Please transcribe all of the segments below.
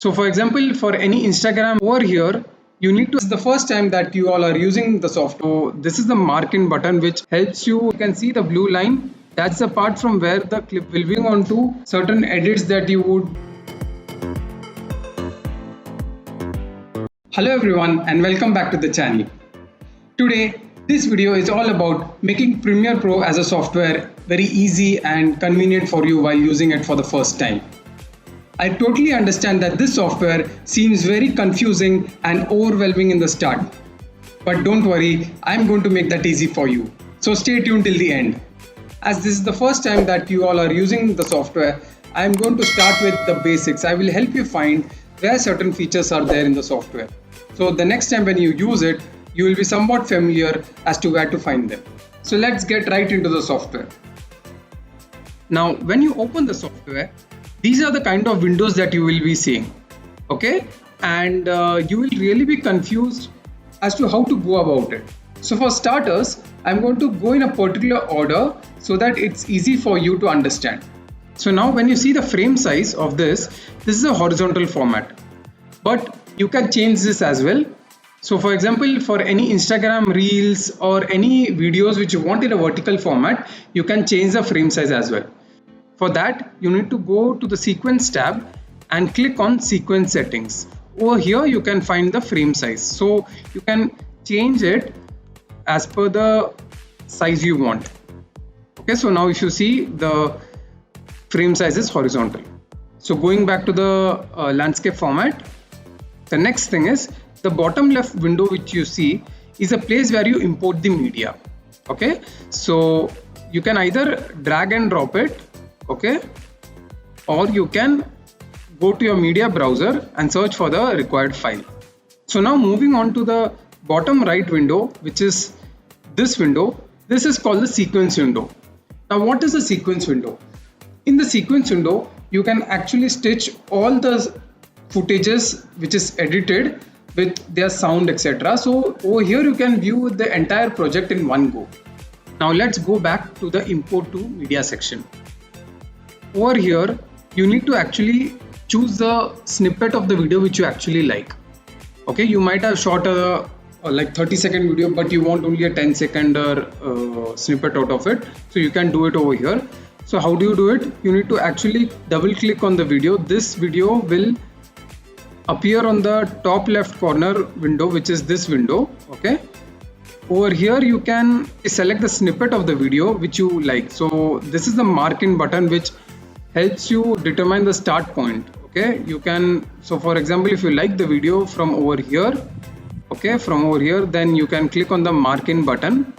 So for example, for any Instagram over here, you need to, this is the first time that you all are using the software. So this is the mark in button which helps you can see the blue line. That's the part from where the clip will be on to certain edits that you would. Hello everyone and welcome back to the channel. Today, this video is all about making Premiere Pro as a software very easy and convenient for you while using it for the first time. I totally understand that this software seems very confusing and overwhelming in the start. But don't worry, I'm going to make that easy for you. So stay tuned till the end. As this is the first time that you all are using the software, I'm going to start with the basics. I will help you find where certain features are there in the software. So the next time when you use it, you will be somewhat familiar as to where to find them. So let's get right into the software. Now, when you open the software, these are the kind of windows that you will be seeing, okay? And you will really be confused as to how to go about it. So for starters, I'm going to go in a particular order so that it's easy for you to understand. So now when you see the frame size of this is a horizontal format, but you can change this as well. So for example, for any Instagram reels or any videos which you want in a vertical format, you can change the frame size as well. For that, you need to go to the sequence tab and click on sequence settings. Over here, you can find the frame size. So you can change it as per the size you want. Okay, so now if you see, the frame size is horizontal. So going back to the landscape format, the next thing is the bottom left window which you see is a place where you import the media. Okay, so you can either drag and drop it, okay, or you can go to your media browser and search for the required file. So now moving on to the bottom right window, which is this window, this is called the sequence window. Now what is the sequence window? In the sequence window, you can actually stitch all the footages which is edited with their sound, etc. So over here you can view the entire project in one go. Now let's go back to the import to media section. Over here, you need to actually choose the snippet of the video which you actually like. Okay, you might have shot a like 30-second video, but you want only a 10-second snippet out of it. So you can do it over here. So how do you do it? You need to actually double click on the video. This video will appear on the top left corner window, which is this window. Okay. Over here, you can select the snippet of the video which you like. So this is the mark in button which helps you determine the start point. Okay, you can, so for example, if you like the video from over here, okay, from over here, then you can click on the mark in button,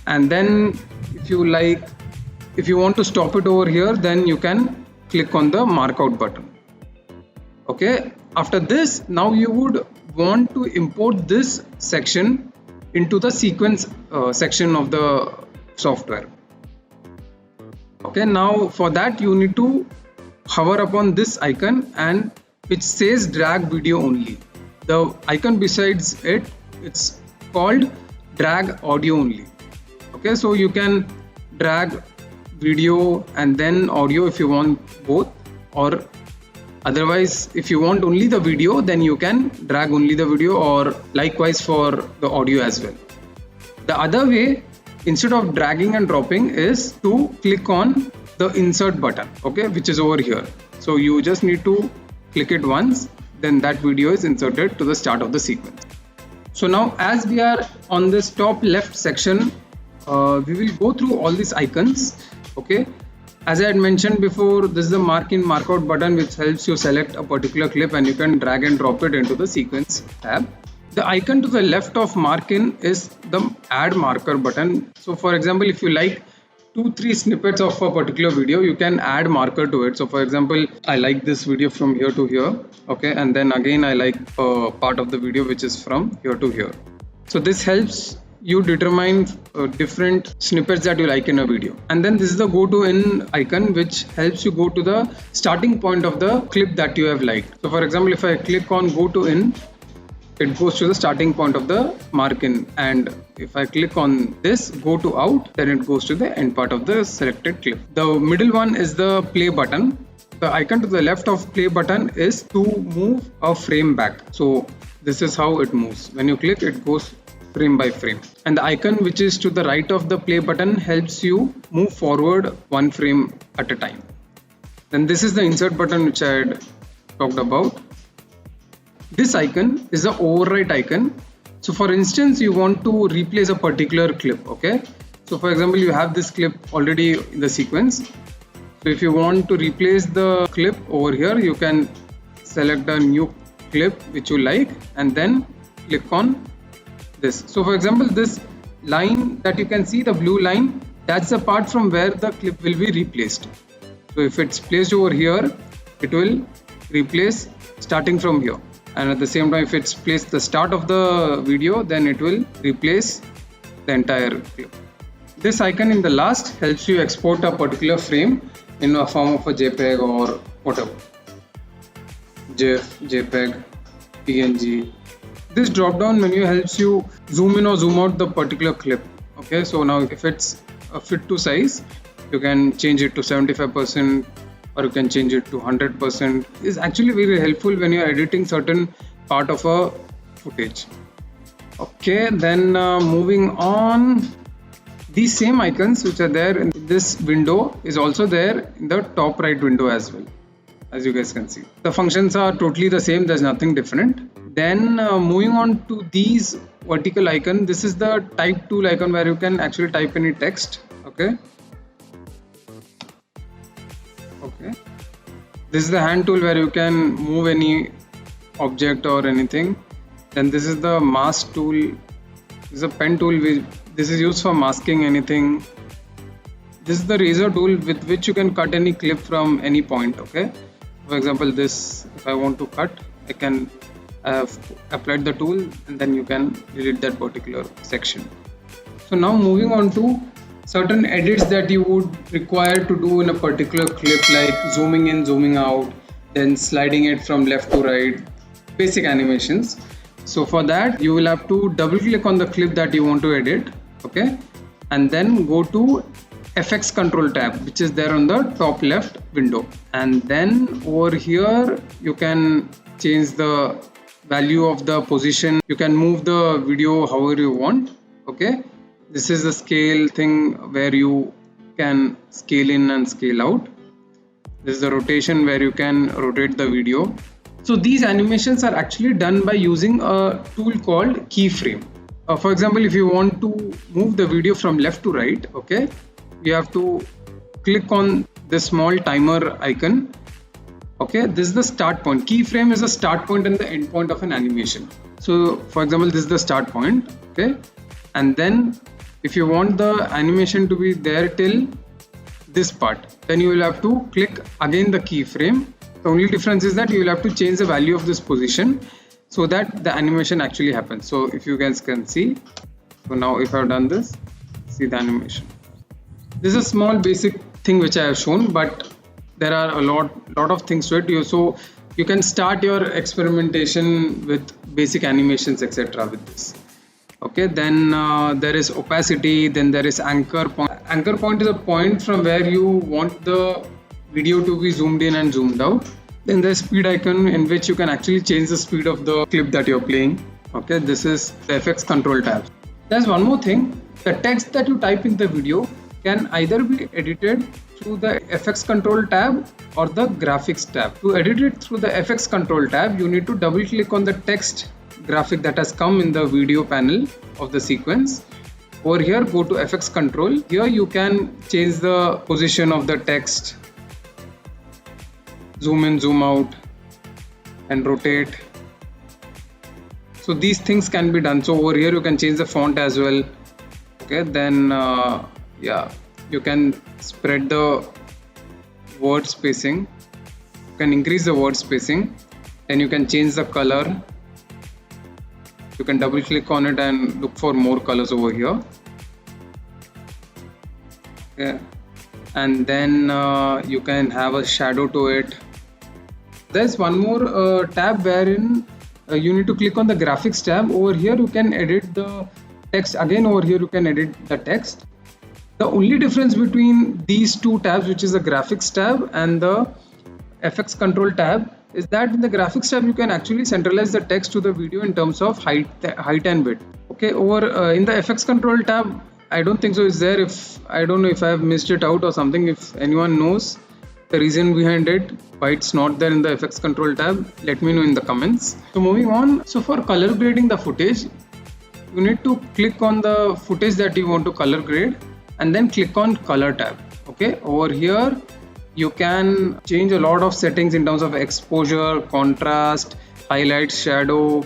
and then if you want to stop it over here, then you can click on the mark out button. Okay, after this, now you would want to import this section into the sequence section of the software. Okay, now for that you need to hover upon this icon and which says drag video only. The icon besides it, it's called drag audio only. Okay, so you can drag video and then audio if you want both, or otherwise if you want only the video, then you can drag only the video, or likewise for the audio as well. The other way, instead of dragging and dropping, is to click on the insert button, okay, which is over here. So you just need to click it once, then that video is inserted to the start of the sequence. So now as we are on this top left section, we will go through all these icons. Okay, as I had mentioned before, this is the mark in mark out button which helps you select a particular clip and you can drag and drop it into the sequence tab. The icon to the left of mark in is the add marker button. So for example, if you like 2-3 snippets of a particular video, you can add marker to it. So for example, I like this video from here to here, okay, and then again I like a part of the video which is from here to here. So this helps you determine different snippets that you like in a video. And then this is the go to in icon which helps you go to the starting point of the clip that you have liked. So for example, if I click on go to in, it goes to the starting point of the mark in, and if I click on this go to out, then it goes to the end part of the selected clip. The middle one is the play button. The icon to the left of play button is to move a frame back. So this is how it moves. When you click, it goes frame by frame. And the icon which is to the right of the play button helps you move forward one frame at a time. Then this is the insert button which I had talked about. This icon is the overwrite icon. So for instance, you want to replace a particular clip, okay? So for example, you have this clip already in the sequence. So if you want to replace the clip over here, you can select a new clip which you like and then click on this. So for example, this line that you can see, the blue line, that's the part from where the clip will be replaced. So if it's placed over here, it will replace starting from here. And at the same time, if it's placed the start of the video, then it will replace the entire clip. This icon in the last helps you export a particular frame in a form of a JPEG or whatever. GIF, JPEG, PNG. This drop down menu helps you zoom in or zoom out the particular clip. Okay, so now if it's a fit to size, you can change it to 75%. Or you can change it to 100%. Is actually very helpful when you're editing certain part of a footage. Okay, then moving on, these same icons which are there in this window is also there in the top right window as well, as you guys can see. The functions are totally the same, there's nothing different. Then moving on to these vertical icon, this is the type tool icon where you can actually type any text. Okay. This is the hand tool where you can move any object or anything. Then this is the mask tool. This is a pen tool. This is used for masking anything. This is the razor tool with which you can cut any clip from any point. Okay. For example, this, if I want to cut, I can have applied the tool and then you can delete that particular section. So now moving on to certain edits that you would require to do in a particular clip, like zooming in, zooming out, then sliding it from left to right, basic animations. So for that, you will have to double click on the clip that you want to edit, okay, and then go to FX control tab, which is there on the top left window, and then over here you can change the value of the position. You can move the video however you want. Okay, this is the scale thing where you can scale in and scale out. This is the rotation where you can rotate the video. So these animations are actually done by using a tool called keyframe. For example, if you want to move the video from left to right, okay, you have to click on this small timer icon. Okay, this is the start point. Keyframe is the start point and the end point of an animation. So for example, this is the start point, okay, and then if you want the animation to be there till this part, then you will have to click again the keyframe. The only difference is that you will have to change the value of this position so that the animation actually happens. So if you guys can see, so now if I've done this, see the animation. This is a small basic thing which I have shown, but there are a lot of things to it. So you can start your experimentation with basic animations, etc. with this. Okay, then there is opacity, then there is anchor point. Anchor point is a point from where you want the video to be zoomed in and zoomed out. Then there's speed icon, in which you can actually change the speed of the clip that you're playing. Okay, this is the FX control tab. There's one more thing. The text that you type in the video can either be edited through the FX control tab or the graphics tab. To edit it through the FX control tab, you need to double click on the text graphic that has come in the video panel of the sequence. Over here, go to FX control. Here you can change the position of the text, zoom in, zoom out, and rotate. So these things can be done. So over here you can change the font as well. Okay, then yeah, you can spread the word spacing. You can increase the word spacing. Then you can change the color. You can double click on it and look for more colors over here. Okay. And then you can have a shadow to it. There's one more tab wherein you need to click on the graphics tab. Over here you can edit the text. Again over here you can edit the text. The only difference between these two tabs, which is the graphics tab and the FX control tab is that in the graphics tab you can actually centralize the text to the video in terms of height and width. Okay, over in the FX control tab, I don't think so is there. I don't know if I have missed it out or something. If anyone knows the reason behind it, why it's not there in the FX control tab, let me know in the comments. So moving on, so for color grading the footage, you need to click on the footage that you want to color grade and then click on color tab. Okay, over here you can change a lot of settings in terms of exposure, contrast, highlight, shadow.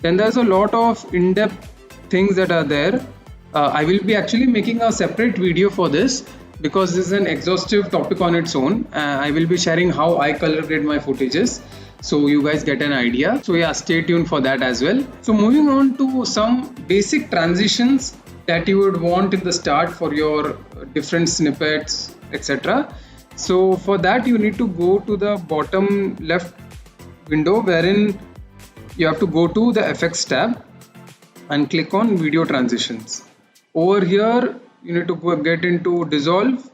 Then there's a lot of in-depth things that are there. I will be actually making a separate video for this because this is an exhaustive topic on its own. I will be sharing how I color grade my footages, so you guys get an idea. So yeah, stay tuned for that as well. So moving on to some basic transitions that you would want in the start for your different snippets, etc. So for that you need to go to the bottom left window wherein you have to go to the FX tab and click on video transitions. Over here you need to go get into dissolve,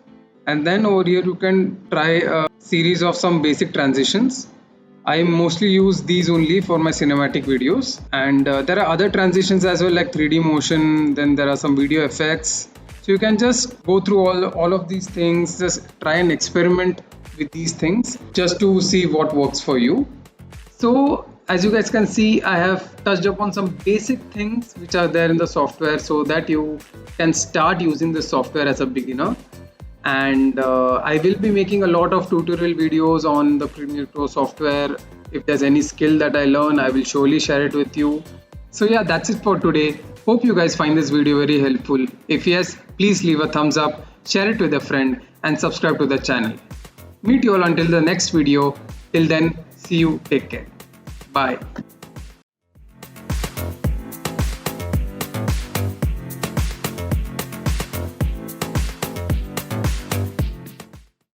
and then over here you can try a series of some basic transitions. I mostly use these only for my cinematic videos, and there are other transitions as well like 3D motion, then there are some video effects. So you can just go through all of these things, just try and experiment with these things just to see what works for you. So as you guys can see, I have touched upon some basic things which are there in the software so that you can start using the software as a beginner. And I will be making a lot of tutorial videos on the Premiere Pro software. If there's any skill that I learn, I will surely share it with you. So yeah, that's it for today. Hope you guys find this video very helpful. If yes, please leave a thumbs up, share it with a friend and subscribe to the channel. Meet you all until the next video. Till then, see you, take care. Bye.